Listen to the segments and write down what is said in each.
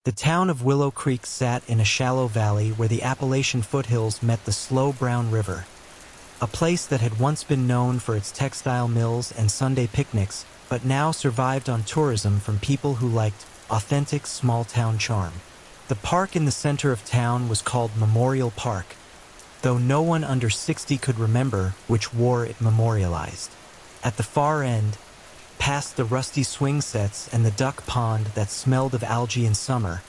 The town of Willow Creek sat in a shallow valley where the Appalachian foothills met the slow brown river, a place that had once been known for its textile mills and Sunday picnics, but now survived on tourism from people who liked authentic small-town charm. The park in the center of town was called Memorial Park, though no one under 60 could remember which war it memorialized. At the far end, past the rusty swing sets and the duck pond that smelled of algae in summer,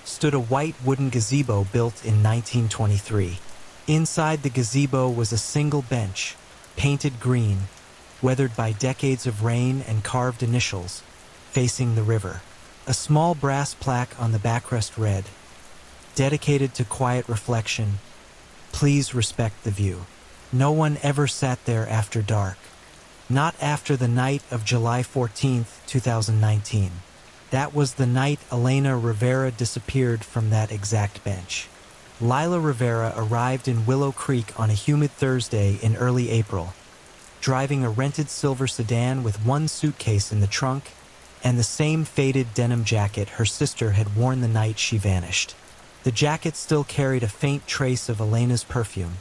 stood a white wooden gazebo built in 1923. Inside the gazebo was a single bench, painted green, weathered by decades of rain and carved initials, facing the river. A small brass plaque on the backrest read, "Dedicated to quiet reflection. Please respect the view." No one ever sat there after dark. Not after the night of July 14th, 2019. That was the night Elena Rivera disappeared from that exact bench. Lila Rivera arrived in Willow Creek on a humid Thursday in early April, driving a rented silver sedan with one suitcase in the trunk and the same faded denim jacket her sister had worn the night she vanished. The jacket still carried a faint trace of Elena's perfume,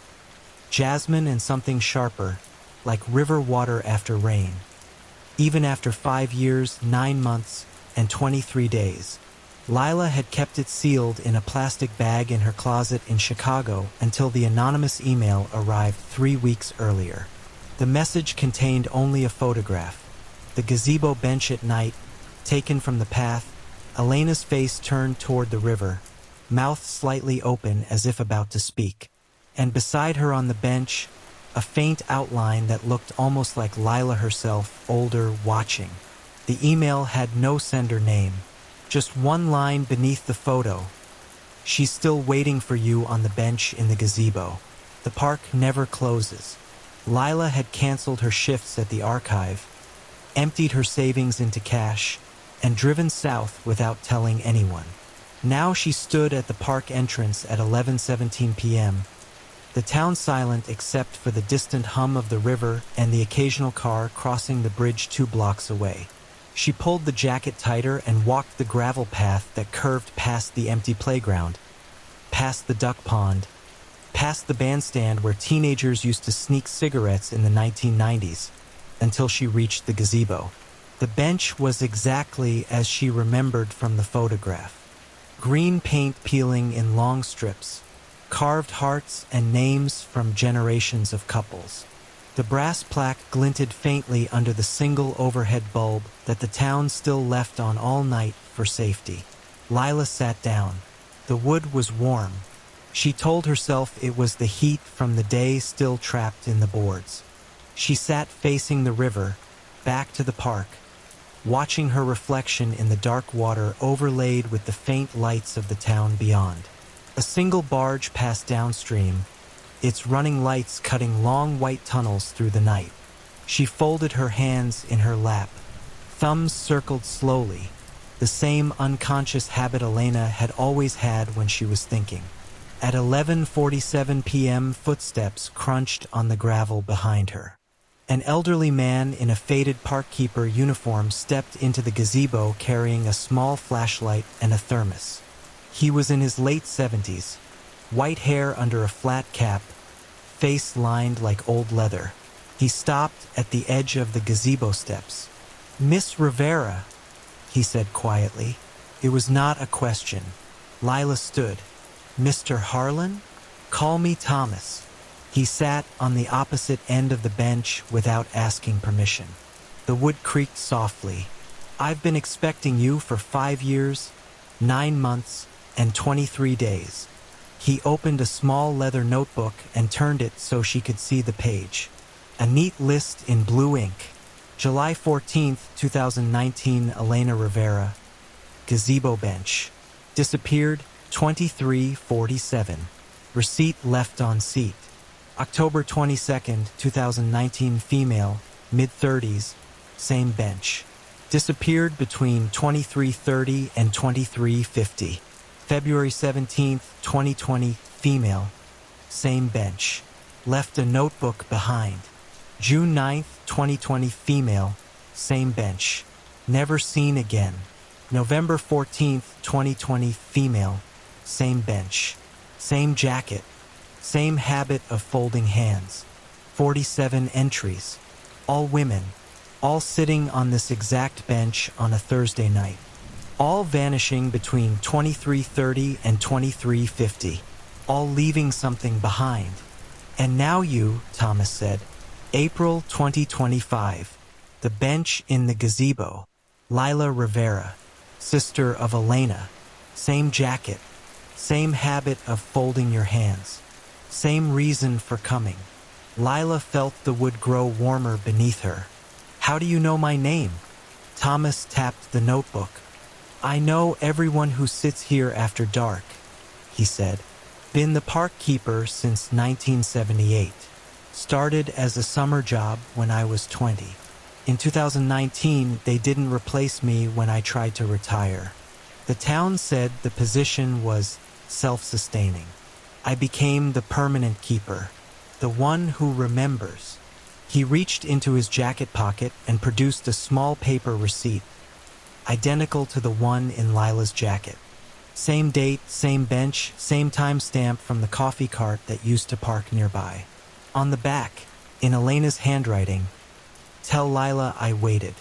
jasmine and something sharper, like river water after rain. Even after 5 years, 9 months, and 23 days, Lila had kept it sealed in a plastic bag in her closet in Chicago until the anonymous email arrived 3 weeks earlier. The message contained only a photograph, the gazebo bench at night, taken from the path, Elena's face turned toward the river, mouth slightly open as if about to speak. And beside her on the bench, a faint outline that looked almost like Lila herself, older, watching. The email had no sender name, just one line beneath the photo. "She's still waiting for you on the bench in the gazebo. The park never closes." Lila had canceled her shifts at the archive, emptied her savings into cash, and driven south without telling anyone. Now she stood at the park entrance at 11:17 p.m., the town silent except for the distant hum of the river and the occasional car crossing the bridge 2 blocks away. She pulled the jacket tighter and walked the gravel path that curved past the empty playground, past the duck pond, past the bandstand where teenagers used to sneak cigarettes in the 1990s, until she reached the gazebo. The bench was exactly as she remembered from the photograph. Green paint peeling in long strips, carved hearts and names from generations of couples. The brass plaque glinted faintly under the single overhead bulb that the town still left on all night for safety. Lila sat down. The wood was warm. She told herself it was the heat from the day still trapped in the boards. She sat facing the river, back to the park, watching her reflection in the dark water overlaid with the faint lights of the town beyond. A single barge passed downstream, its running lights cutting long white tunnels through the night. She folded her hands in her lap. Thumbs circled slowly, the same unconscious habit Elena had always had when she was thinking. At 11:47 p.m., footsteps crunched on the gravel behind her. An elderly man in a faded parkkeeper uniform stepped into the gazebo carrying a small flashlight and a thermos. He was in his late 70s, white hair under a flat cap, face lined like old leather. He stopped at the edge of the gazebo steps. "Miss Rivera," he said quietly. It was not a question. Lila stood. "Mr. Harlan? Call me Thomas." He sat on the opposite end of the bench without asking permission. The wood creaked softly. "I've been expecting you for 5 years, 9 months, and 23 days. He opened a small leather notebook and turned it so she could see the page. A neat list in blue ink. July 14th, 2019, Elena Rivera. Gazebo bench. Disappeared, 23:47. Receipt left on seat. October 22nd, 2019, female, mid-30s, same bench. Disappeared between 23:30 and 23:50. February 17th, 2020, female, same bench. Left a notebook behind. June 9th, 2020, female, same bench. Never seen again. November 14th, 2020, female, same bench, same jacket, same habit of folding hands. 47 entries, all women, all sitting on this exact bench on a Thursday night, all vanishing between 23:30 and 23:50, all leaving something behind. And now you, Thomas said. April 2025. The bench in the gazebo. Lila Rivera, sister of Elena. Same jacket. Same habit of folding your hands. Same reason for coming. Lila felt the wood grow warmer beneath her. How do you know my name? Thomas tapped the notebook. I know everyone who sits here after dark, he said. Been the park keeper since 1978. Started as a summer job when I was 20. In 2019, they didn't replace me when I tried to retire. The town said the position was self-sustaining. I became the permanent keeper, the one who remembers. He reached into his jacket pocket and produced a small paper receipt, identical to the one in Lila's jacket. Same date, same bench, same time stamp from the coffee cart that used to park nearby. On the back, in Elena's handwriting, tell Lila I waited.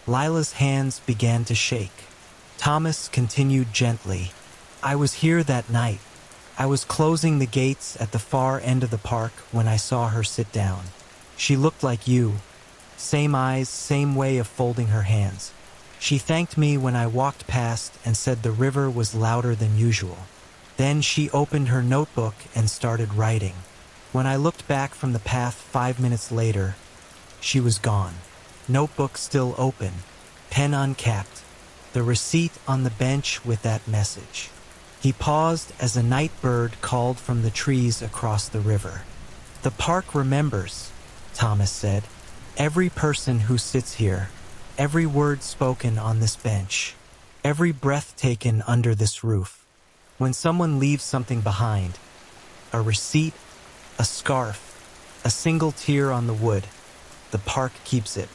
Lila's hands began to shake. Thomas continued gently. I was here that night. I was closing the gates at the far end of the park when I saw her sit down. She looked like you. Same eyes, same way of folding her hands. She thanked me when I walked past and said the river was louder than usual. Then she opened her notebook and started writing. When I looked back from the path 5 minutes later, she was gone. Notebook still open, pen uncapped, the receipt on the bench with that message. He paused as a night bird called from the trees across the river. The park remembers, Thomas said. Every person who sits here, every word spoken on this bench, every breath taken under this roof. When someone leaves something behind, a receipt, a scarf, a single tear on the wood, the park keeps it.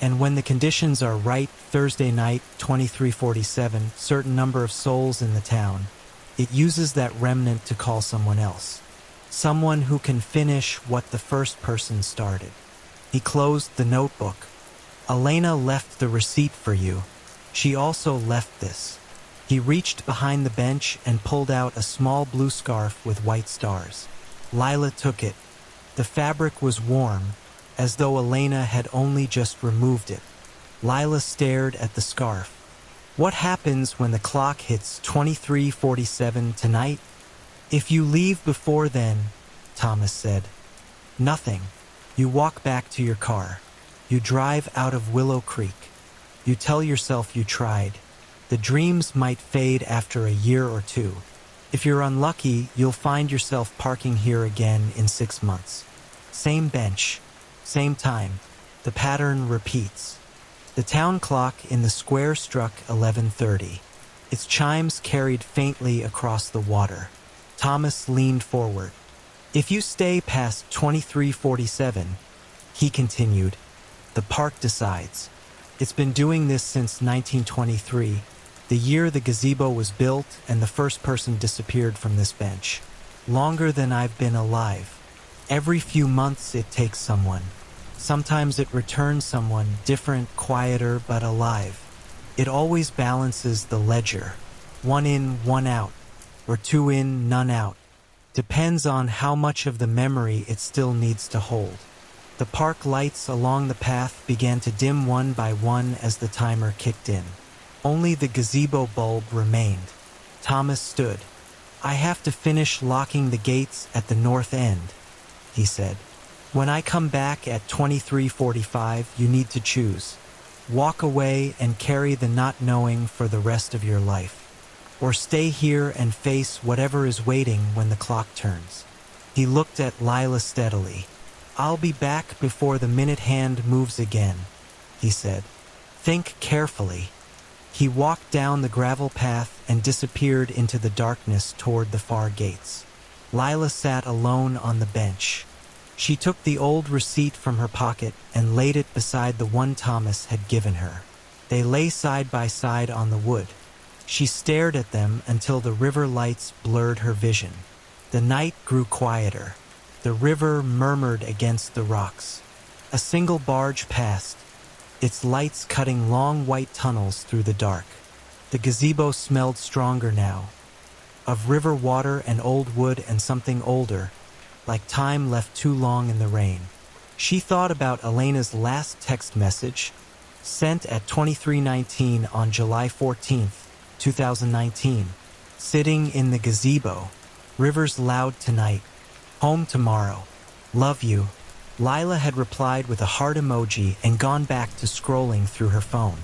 And when the conditions are right, Thursday night, 2347, certain number of souls in the town, it uses that remnant to call someone else. Someone who can finish what the first person started. He closed the notebook. Elena left the receipt for you. She also left this. He reached behind the bench and pulled out a small blue scarf with white stars. Lila took it. The fabric was warm, as though Elena had only just removed it. Lila stared at the scarf. What happens when the clock hits 23:47 tonight? If you leave before then, Thomas said. Nothing. You walk back to your car. You drive out of Willow Creek. You tell yourself you tried. The dreams might fade after a year or two. If you're unlucky, you'll find yourself parking here again in 6 months. Same bench, same time. The pattern repeats. The town clock in the square struck 11:30. Its chimes carried faintly across the water. Thomas leaned forward. If you stay past 23:47, he continued, the park decides. It's been doing this since 1923, the year the gazebo was built and the first person disappeared from this bench. Longer than I've been alive. Every few months it takes someone. Sometimes it returns someone different, quieter, but alive. It always balances the ledger. 1 in, 1 out, or 2 in, none out. Depends on how much of the memory it still needs to hold. The park lights along the path began to dim one by one as the timer kicked in. Only the gazebo bulb remained. Thomas stood. I have to finish locking the gates at the north end, he said. When I come back at 23:45, you need to choose. Walk away and carry the not knowing for the rest of your life. Or stay here and face whatever is waiting when the clock turns. He looked at Lila steadily. I'll be back before the minute hand moves again, he said. Think carefully. He walked down the gravel path and disappeared into the darkness toward the far gates. Lila sat alone on the bench. She took the old receipt from her pocket and laid it beside the one Thomas had given her. They lay side by side on the wood. She stared at them until the river lights blurred her vision. The night grew quieter. The river murmured against the rocks. A single barge passed, its lights cutting long white tunnels through the dark. The gazebo smelled stronger now, of river water and old wood and something older, like time left too long in the rain. She thought about Elena's last text message, sent at 23:19 on July 14th, 2019. Sitting in the gazebo. River's loud tonight. Home tomorrow. Love you. Lila had replied with a heart emoji and gone back to scrolling through her phone.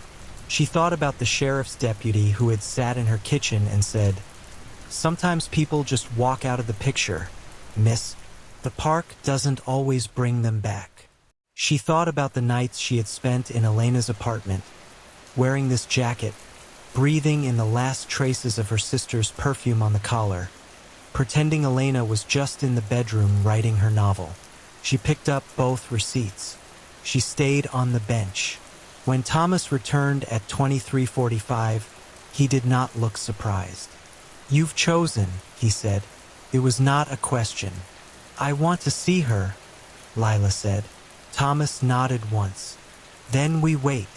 She thought about the sheriff's deputy who had sat in her kitchen and said, "Sometimes people just walk out of the picture, miss. The park doesn't always bring them back." She thought about the nights she had spent in Elena's apartment, wearing this jacket, breathing in the last traces of her sister's perfume on the collar, pretending Elena was just in the bedroom writing her novel. She picked up both receipts. She stayed on the bench. When Thomas returned at 23:45, he did not look surprised. "You've chosen," he said. It was not a question. "I want to see her," Lila said. Thomas nodded once. "Then we wait."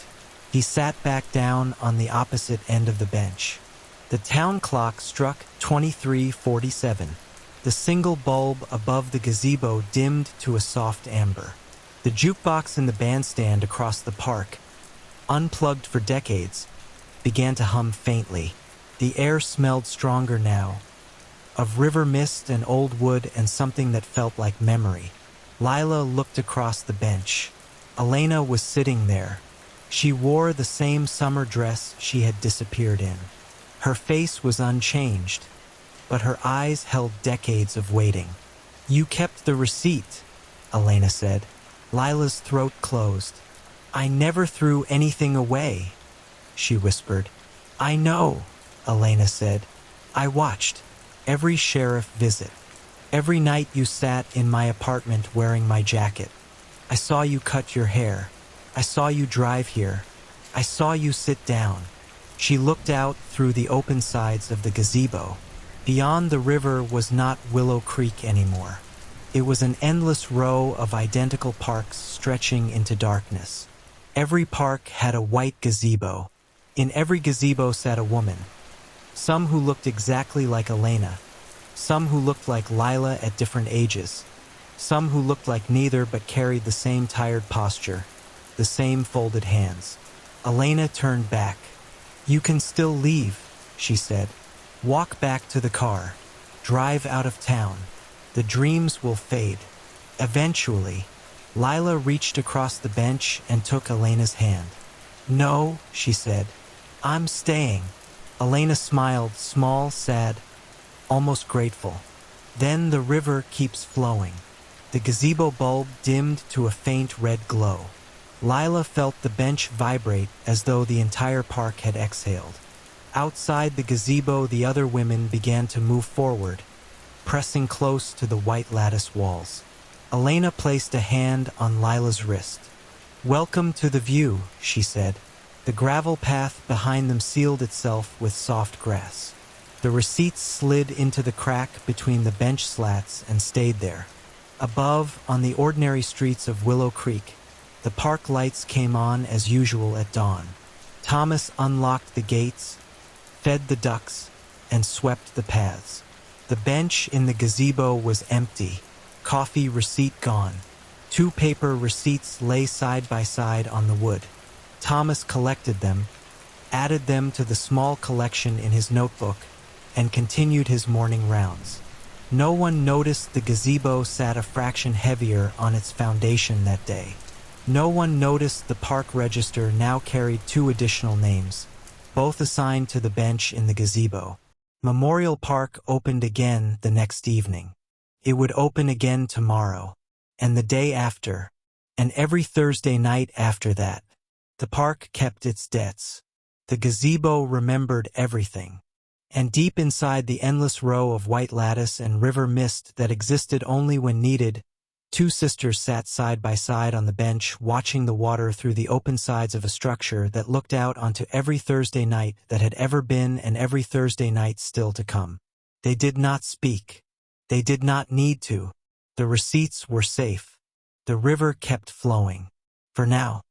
He sat back down on the opposite end of the bench. The town clock struck 23:47. The single bulb above the gazebo dimmed to a soft amber. The jukebox in the bandstand across the park, unplugged for decades, began to hum faintly. The air smelled stronger now, of river mist and old wood and something that felt like memory. Lila looked across the bench. Elena was sitting there. She wore the same summer dress she had disappeared in. Her face was unchanged, but her eyes held decades of waiting. "You kept the receipt," Elena said. Lila's throat closed. "I never threw anything away," she whispered. "I know," Elena said. "I watched every sheriff visit. Every night you sat in my apartment wearing my jacket. I saw you cut your hair. I saw you drive here. I saw you sit down." She looked out through the open sides of the gazebo. Beyond the river was not Willow Creek anymore. It was an endless row of identical parks stretching into darkness. Every park had a white gazebo. In every gazebo sat a woman. Some who looked exactly like Elena. Some who looked like Lila at different ages. Some who looked like neither but carried the same tired posture, the same folded hands. Elena turned back. "You can still leave," she said. "Walk back to the car. Drive out of town. The dreams will fade. Eventually." Lila reached across the bench and took Elena's hand. "No," she said. "I'm staying." Elena smiled, small, sad, almost grateful. "Then the river keeps flowing." The gazebo bulb dimmed to a faint red glow. Lila felt the bench vibrate as though the entire park had exhaled. Outside the gazebo, the other women began to move forward, pressing close to the white lattice walls. Elena placed a hand on Lila's wrist. "Welcome to the view," she said. The gravel path behind them sealed itself with soft grass. The receipts slid into the crack between the bench slats and stayed there. Above, on the ordinary streets of Willow Creek, the park lights came on as usual at dawn. Thomas unlocked the gates, fed the ducks, and swept the paths. The bench in the gazebo was empty, coffee receipt gone. 2 paper receipts lay side by side on the wood. Thomas collected them, added them to the small collection in his notebook, and continued his morning rounds. No one noticed the gazebo sat a fraction heavier on its foundation that day. No one noticed the park register now carried 2 additional names, both assigned to the bench in the gazebo. Memorial Park opened again the next evening. It would open again tomorrow, and the day after, and every Thursday night after that. The park kept its debts. The gazebo remembered everything. And deep inside the endless row of white lattice and river mist that existed only when needed, two sisters sat side by side on the bench, watching the water through the open sides of a structure that looked out onto every Thursday night that had ever been and every Thursday night still to come. They did not speak. They did not need to. The receipts were safe. The river kept flowing. For now.